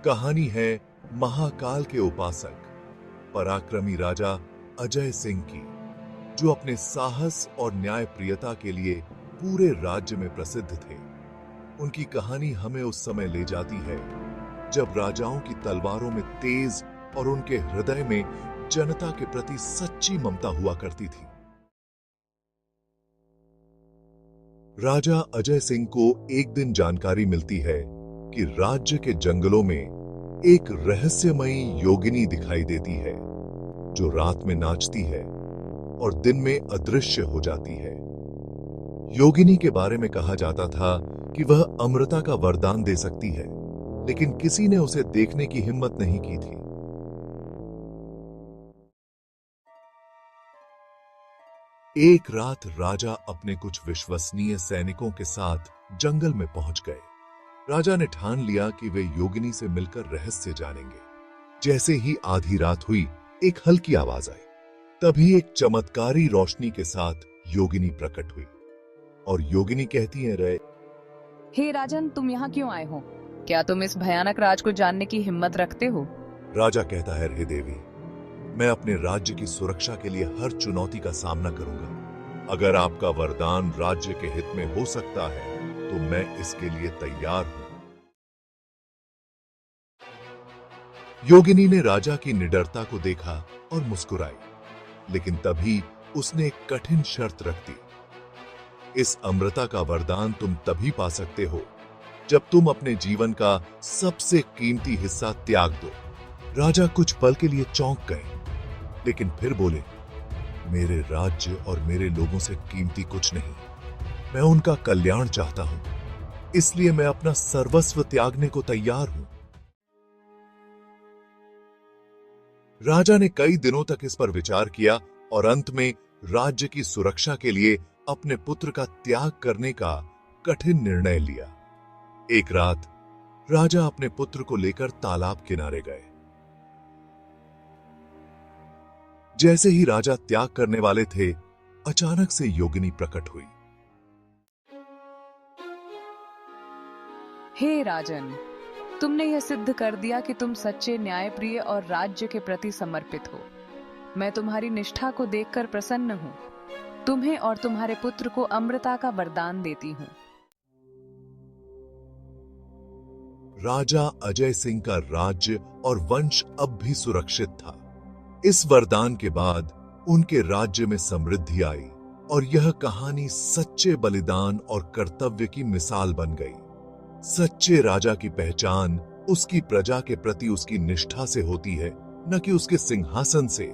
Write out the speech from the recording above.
कहानी है महाकाल के उपासक पराक्रमी राजा अजय सिंह की, जो अपने साहस और न्यायप्रियता के लिए पूरे राज्य में प्रसिद्ध थे। उनकी कहानी हमें उस समय ले जाती है जब राजाओं की तलवारों में तेज और उनके हृदय में जनता के प्रति सच्ची ममता हुआ करती थी। राजा अजय सिंह को एक दिन जानकारी मिलती है कि राज्य के जंगलों में एक रहस्यमयी योगिनी दिखाई देती है, जो रात में नाचती है और दिन में अदृश्य हो जाती है। योगिनी के बारे में कहा जाता था कि वह अमृता का वरदान दे सकती है, लेकिन किसी ने उसे देखने की हिम्मत नहीं की थी। एक रात राजा अपने कुछ विश्वसनीय सैनिकों के साथ जंगल में पहुंच गए। राजा ने ठान लिया कि वे योगिनी से मिलकर रहस्य जानेंगे। जैसे ही आधी रात हुई, एक हल्की आवाज आई। तभी एक चमत्कारी रोशनी के साथ योगिनी प्रकट हुई और योगिनी कहती है, रे हे राजन, तुम यहाँ क्यों आए हो? क्या तुम इस भयानक राज को जानने की हिम्मत रखते हो? राजा कहता है, रे देवी, मैं अपने राज्य की सुरक्षा के लिए हर चुनौती का सामना करूंगा। अगर आपका वरदान राज्य के हित में हो सकता है तो मैं इसके लिए तैयार हूं। योगिनी ने राजा की निडरता को देखा और मुस्कुराई, लेकिन तभी उसने एक कठिन शर्त रख दी। इस अमृता का वरदान तुम तभी पा सकते हो जब तुम अपने जीवन का सबसे कीमती हिस्सा त्याग दो। राजा कुछ पल के लिए चौंक गए, लेकिन फिर बोले, मेरे राज्य और मेरे लोगों से कीमती कुछ नहीं। मैं उनका कल्याण चाहता हूं, इसलिए मैं अपना सर्वस्व त्यागने को तैयार हूं। राजा ने कई दिनों तक इस पर विचार किया और अंत में राज्य की सुरक्षा के लिए अपने पुत्र का त्याग करने का कठिन निर्णय लिया। एक रात राजा अपने पुत्र को लेकर तालाब किनारे गए। जैसे ही राजा त्याग करने वाले थे, अचानक से योगिनी प्रकट हुई। हे राजन, तुमने यह सिद्ध कर दिया कि तुम सच्चे, न्यायप्रिय और राज्य के प्रति समर्पित हो। मैं तुम्हारी निष्ठा को देखकर प्रसन्न हूं। तुम्हें और तुम्हारे पुत्र को अमृता का वरदान देती हूं। राजा अजय सिंह का राज्य और वंश अब भी सुरक्षित था। इस वरदान के बाद उनके राज्य में समृद्धि आई और यह कहानी सच्चे बलिदान और कर्तव्य की मिसाल बन गई। सच्चे राजा की पहचान उसकी प्रजा के प्रति उसकी निष्ठा से होती है, न कि उसके सिंहासन से।